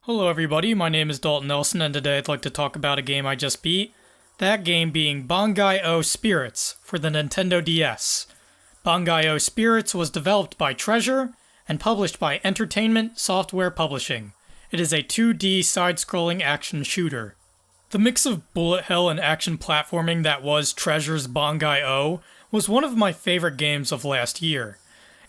Hello everybody, my name is Daulton Nelson and today I'd like to talk about a game I just beat. That game being Bangai-O Spirits for the Nintendo DS. Bangai-O Spirits was developed by Treasure and published by Entertainment Software Publishing. It is a 2D side-scrolling action shooter. The mix of bullet hell and action platforming that was Treasure's Bangai-O was one of my favorite games of last year.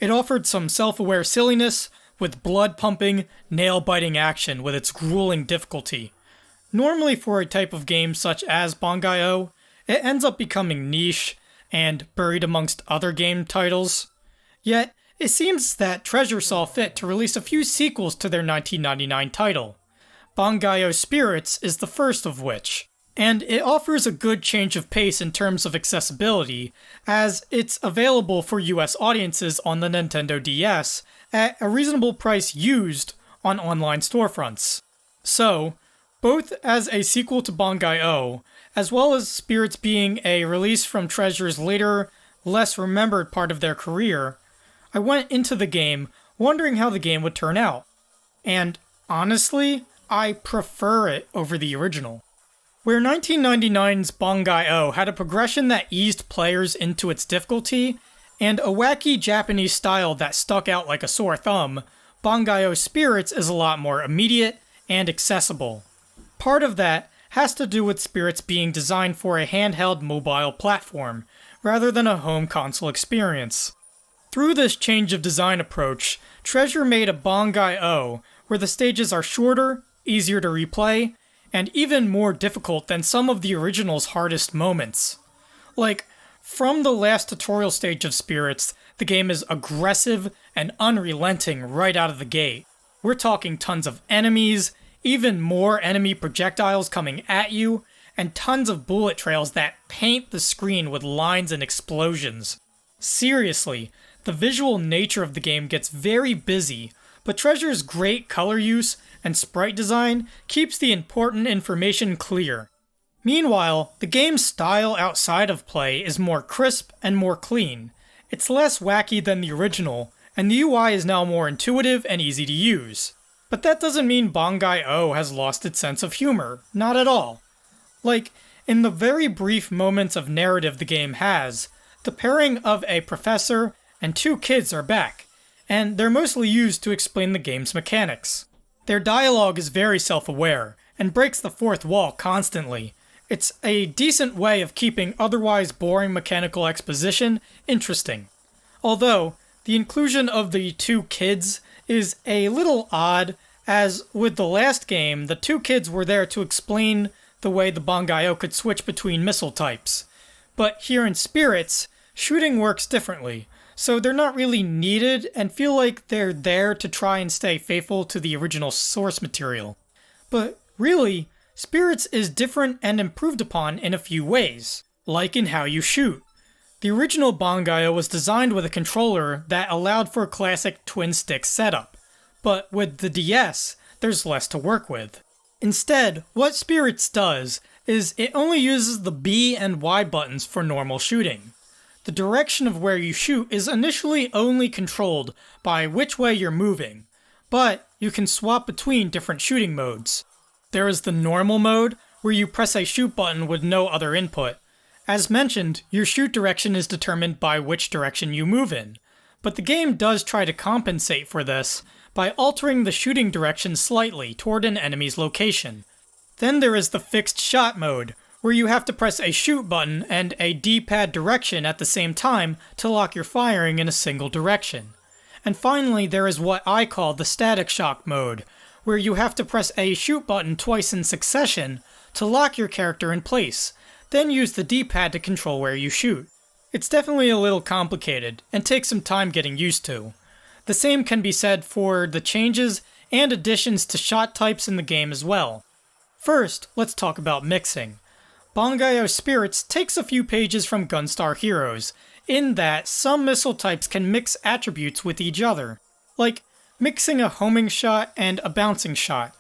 It offered some self-aware silliness, with blood-pumping, nail-biting action with its grueling difficulty. Normally for a type of game such as Bangai-O, it ends up becoming niche and buried amongst other game titles. Yet, it seems that Treasure saw fit to release a few sequels to their 1999 title. Bangai-O Spirits is the first of which, and it offers a good change of pace in terms of accessibility, as it's available for US audiences on the Nintendo DS at a reasonable price used on online storefronts. So, both as a sequel to Bangai-O, as well as Spirits being a release from Treasure's later, less remembered part of their career, I went into the game wondering how the game would turn out. And honestly, I prefer it over the original. Where 1999's Bangai-O had a progression that eased players into its difficulty, and a wacky Japanese style that stuck out like a sore thumb, Bangai-O Spirits is a lot more immediate and accessible. Part of that has to do with Spirits being designed for a handheld mobile platform, rather than a home console experience. Through this change of design approach, Treasure made a Bangai-O where the stages are shorter, easier to replay, and even more difficult than some of the original's hardest moments. Like, from the last tutorial stage of Spirits, the game is aggressive and unrelenting right out of the gate. We're talking tons of enemies, even more enemy projectiles coming at you, and tons of bullet trails that paint the screen with lines and explosions. Seriously, the visual nature of the game gets very busy, but Treasure's great color use and sprite design keeps the important information clear. Meanwhile, the game's style outside of play is more crisp and more clean. It's less wacky than the original, and the UI is now more intuitive and easy to use. But that doesn't mean Bangai-O has lost its sense of humor, not at all. Like, in the very brief moments of narrative the game has, the pairing of a professor and two kids are back, and they're mostly used to explain the game's mechanics. Their dialogue is very self-aware, and breaks the fourth wall constantly. It's a decent way of keeping otherwise boring mechanical exposition interesting. Although, the inclusion of the two kids is a little odd, as with the last game, the two kids were there to explain the way the Bangai-O could switch between missile types. But here in Spirits, shooting works differently, so they're not really needed and feel like they're there to try and stay faithful to the original source material. But really, Spirits is different and improved upon in a few ways, like in how you shoot. The original Bangai-O was designed with a controller that allowed for a classic twin-stick setup, but with the DS, there's less to work with. Instead, what Spirits does is it only uses the B and Y buttons for normal shooting. The direction of where you shoot is initially only controlled by which way you're moving, but you can swap between different shooting modes. There is the normal mode, where you press a shoot button with no other input. As mentioned, your shoot direction is determined by which direction you move in, but the game does try to compensate for this by altering the shooting direction slightly toward an enemy's location. Then there is the fixed shot mode, where you have to press a shoot button and a D-pad direction at the same time to lock your firing in a single direction. And finally, there is what I call the static shock mode, where you have to press a shoot button twice in succession to lock your character in place, then use the D-pad to control where you shoot. It's definitely a little complicated, and takes some time getting used to. The same can be said for the changes and additions to shot types in the game as well. First, let's talk about mixing. Bangai-O Spirits takes a few pages from Gunstar Heroes, in that some missile types can mix attributes with each other. Like, mixing a homing shot and a bouncing shot.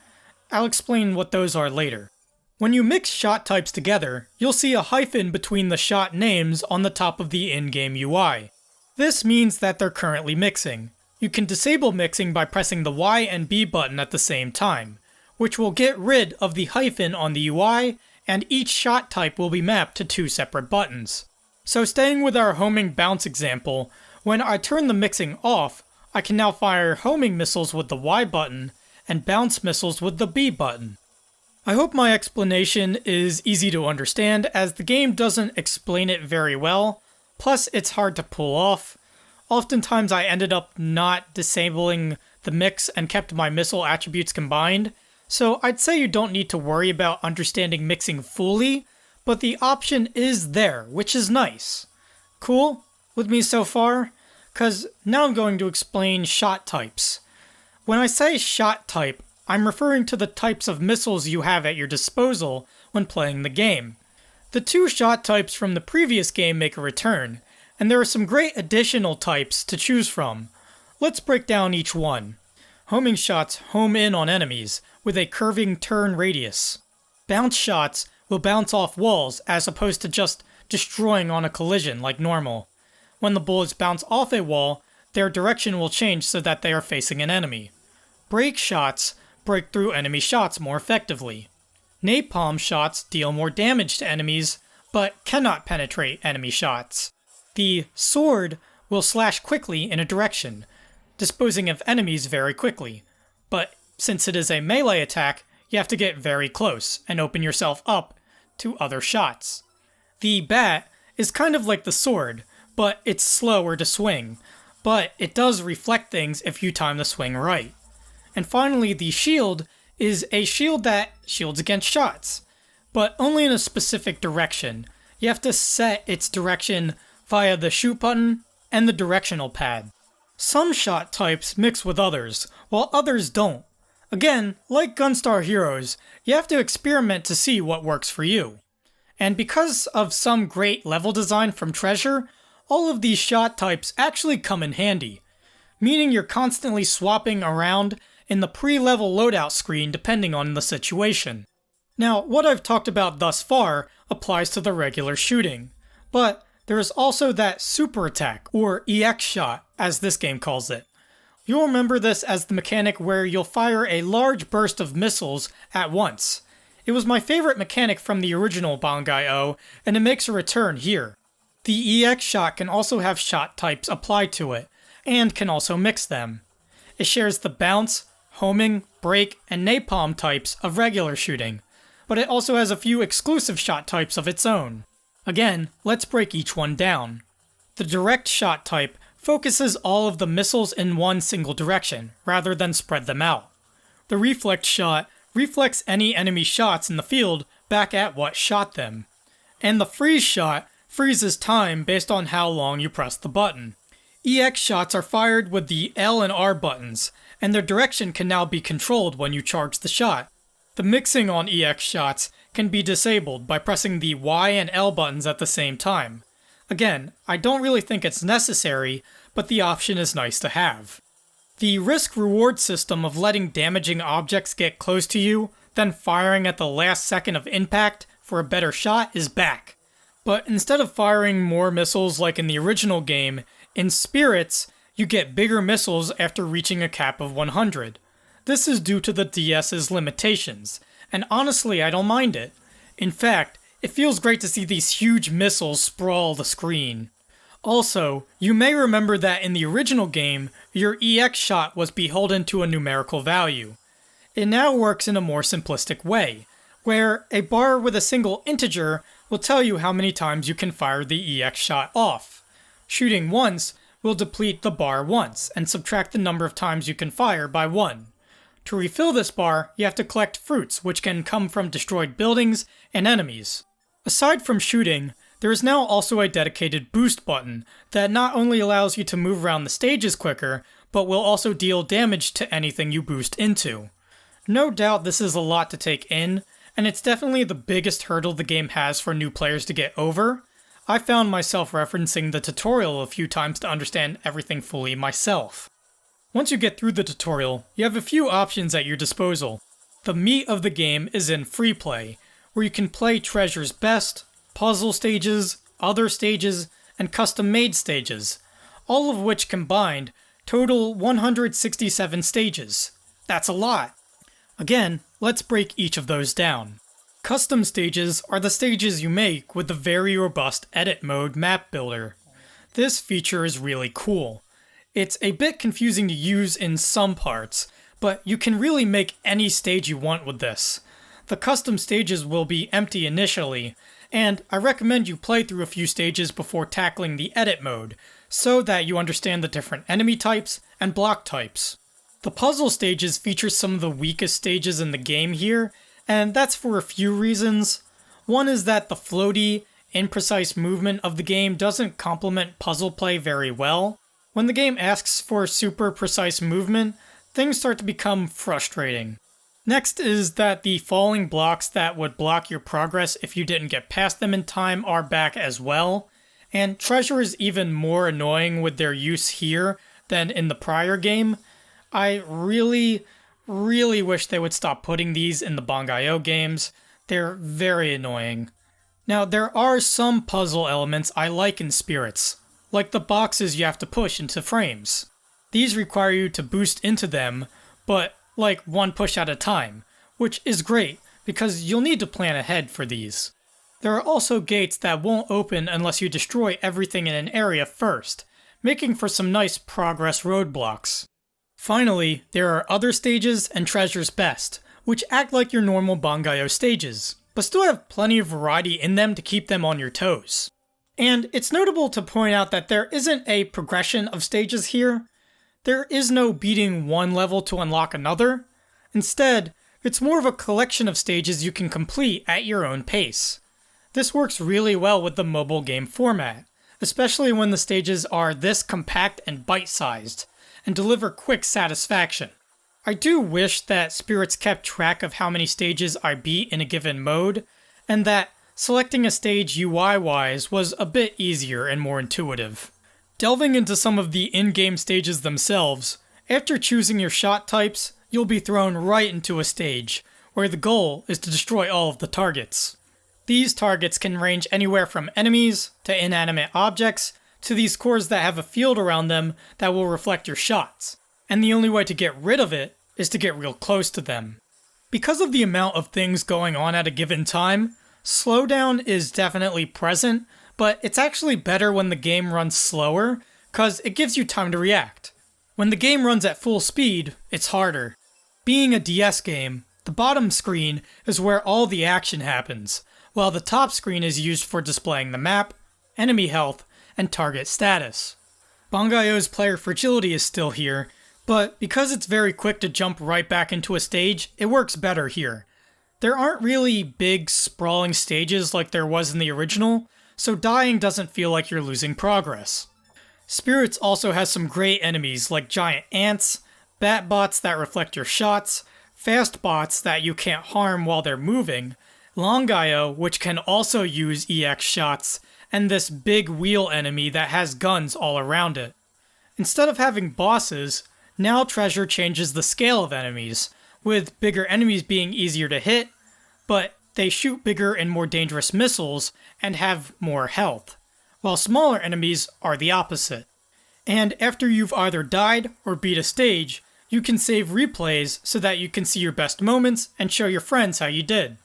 I'll explain what those are later. When you mix shot types together, you'll see a hyphen between the shot names on the top of the in-game UI. This means that they're currently mixing. You can disable mixing by pressing the Y and B button at the same time. which will get rid of the hyphen on the UI, and each shot type will be mapped to 2 separate buttons. So staying with our homing bounce example, when I turn the mixing off, I can now fire homing missiles with the Y button and bounce missiles with the B button. I hope my explanation is easy to understand, as the game doesn't explain it very well, plus it's hard to pull off. Oftentimes I ended up not disabling the mix and kept my missile attributes combined, so I'd say you don't need to worry about understanding mixing fully, but the option is there, which is nice. Cool with me so far? Cause now I'm going to explain shot types. When I say shot type, I'm referring to the types of missiles you have at your disposal when playing the game. The 2 shot types from the previous game make a return, and there are some great additional types to choose from. Let's break down each one. Homing shots home in on enemies with a curving turn radius. Bounce shots will bounce off walls as opposed to just destroying on a collision like normal. When the bullets bounce off a wall, their direction will change so that they are facing an enemy. Break shots break through enemy shots more effectively. Napalm shots deal more damage to enemies, but cannot penetrate enemy shots. The sword will slash quickly in a direction, disposing of enemies very quickly, but since it is a melee attack, you have to get very close and open yourself up to other shots. The bat is kind of like the sword, but it's slower to swing, but it does reflect things if you time the swing right. And finally, the shield is a shield that shields against shots, but only in a specific direction. You have to set its direction via the shoot button and the directional pad. Some shot types mix with others, while others don't. Again, like Gunstar Heroes, you have to experiment to see what works for you. And because of some great level design from Treasure, all of these shot types actually come in handy, meaning you're constantly swapping around in the pre-level loadout screen depending on the situation. Now, what I've talked about thus far applies to the regular shooting, but there is also that super attack, or EX shot, as this game calls it. You'll remember this as the mechanic where you'll fire a large burst of missiles at once. It was my favorite mechanic from the original Bangai-O, and it makes a return here. The EX shot can also have shot types applied to it, and can also mix them. It shares the bounce, homing, break, and napalm types of regular shooting, but it also has a few exclusive shot types of its own. Again, let's break each one down. The direct shot type focuses all of the missiles in one single direction, rather than spread them out. The reflect shot reflects any enemy shots in the field back at what shot them. And the freeze shot freezes time based on how long you press the button. EX shots are fired with the L and R buttons, and their direction can now be controlled when you charge the shot. The mixing on EX shots can be disabled by pressing the Y and L buttons at the same time. Again, I don't really think it's necessary, but the option is nice to have. The risk-reward system of letting damaging objects get close to you, then firing at the last second of impact for a better shot is back. But instead of firing more missiles like in the original game, in Spirits, you get bigger missiles after reaching a cap of 100. This is due to the DS's limitations, and honestly I don't mind it. In fact, it feels great to see these huge missiles sprawl the screen. Also, you may remember that in the original game, your EX shot was beholden to a numerical value. It now works in a more simplistic way, where a bar with a single integer will tell you how many times you can fire the EX shot off. Shooting once will deplete the bar once, and subtract the number of times you can fire by 1. To refill this bar, you have to collect fruits, which can come from destroyed buildings and enemies. Aside from shooting, there is now also a dedicated boost button that not only allows you to move around the stages quicker, but will also deal damage to anything you boost into. No doubt this is a lot to take in, and it's definitely the biggest hurdle the game has for new players to get over. I found myself referencing the tutorial a few times to understand everything fully myself. Once you get through the tutorial, you have a few options at your disposal. The meat of the game is in free play, where you can play Treasure's best, puzzle stages, other stages, and custom-made stages, all of which combined total 167 stages. That's a lot. Again, let's break each of those down. Custom stages are the stages you make with the very robust edit mode map builder. This feature is really cool. It's a bit confusing to use in some parts, but you can really make any stage you want with this. The custom stages will be empty initially, and I recommend you play through a few stages before tackling the edit mode, so that you understand the different enemy types and block types. The puzzle stages feature some of the weakest stages in the game here, and that's for a few reasons. One is that the floaty, imprecise movement of the game doesn't complement puzzle play very well. When the game asks for super precise movement, things start to become frustrating. Next is that the falling blocks that would block your progress if you didn't get past them in time are back as well, and treasure is even more annoying with their use here than in the prior game. I really wish they would stop putting these in the Bangai-O games. They're very annoying. Now, there are some puzzle elements I like in Spirits, like the boxes you have to push into frames. These require you to boost into them, but like one push at a time, which is great because you'll need to plan ahead for these. There are also gates that won't open unless you destroy everything in an area first, making for some nice progress roadblocks. Finally, there are other stages and treasures best, which act like your normal Bangai-O stages, but still have plenty of variety in them to keep them on your toes. And it's notable to point out that there isn't a progression of stages here. There is no beating one level to unlock another. Instead, it's more of a collection of stages you can complete at your own pace. This works really well with the mobile game format, especially when the stages are this compact and bite-sized, and deliver quick satisfaction. I do wish that Spirits kept track of how many stages I beat in a given mode, and that selecting a stage UI-wise was a bit easier and more intuitive. Delving into some of the in-game stages themselves, after choosing your shot types, you'll be thrown right into a stage, where the goal is to destroy all of the targets. These targets can range anywhere from enemies to inanimate objects to these cores that have a field around them that will reflect your shots, and the only way to get rid of it is to get real close to them. Because of the amount of things going on at a given time, slowdown is definitely present, but it's actually better when the game runs slower, cause it gives you time to react. When the game runs at full speed, it's harder. Being a DS game, the bottom screen is where all the action happens, while the top screen is used for displaying the map, enemy health, and target status. Bangai-O's player fragility is still here, but because it's very quick to jump right back into a stage, it works better here. There aren't really big, sprawling stages like there was in the original, so dying doesn't feel like you're losing progress. Spirits also has some great enemies like giant ants, bat bots that reflect your shots, fast bots that you can't harm while they're moving, Bangai-O, which can also use EX shots, and this big wheel enemy that has guns all around it. Instead of having bosses, now Treasure changes the scale of enemies, with bigger enemies being easier to hit, but they shoot bigger and more dangerous missiles and have more health, while smaller enemies are the opposite. And after you've either died or beat a stage, you can save replays so that you can see your best moments and show your friends how you did.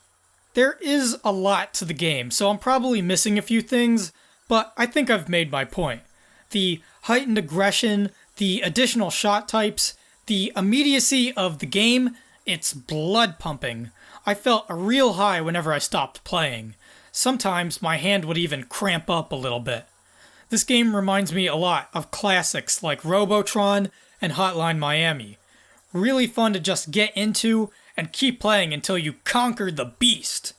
There is a lot to the game, so I'm probably missing a few things, but I think I've made my point. The heightened aggression, the additional shot types, the immediacy of the game, it's blood pumping. I felt a real high whenever I stopped playing. Sometimes my hand would even cramp up a little bit. This game reminds me a lot of classics like Robotron and Hotline Miami. Really fun to just get into and keep playing until you conquer the beast.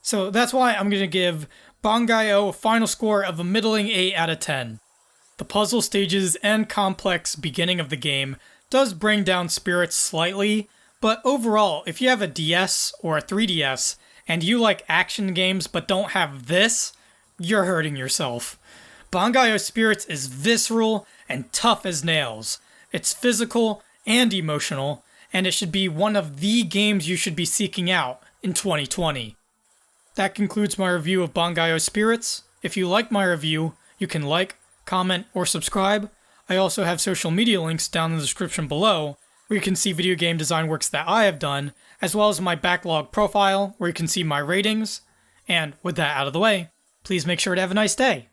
So that's why I'm going to give Bangai-O a final score of a middling 8 out of 10. The puzzle stages and complex beginning of the game does bring down spirits slightly, but overall, if you have a DS or a 3DS and you like action games but don't have this, you're hurting yourself. Bangai-O Spirits is visceral and tough as nails. It's physical and emotional, and it should be one of the games you should be seeking out in 2020. That concludes my review of Bangai-O Spirits. If you like my review, you can like, comment, or subscribe. I also have social media links down in the description below, where you can see video game design works that I have done, as well as my Backloggd profile, where you can see my ratings. And with that out of the way, please make sure to have a nice day.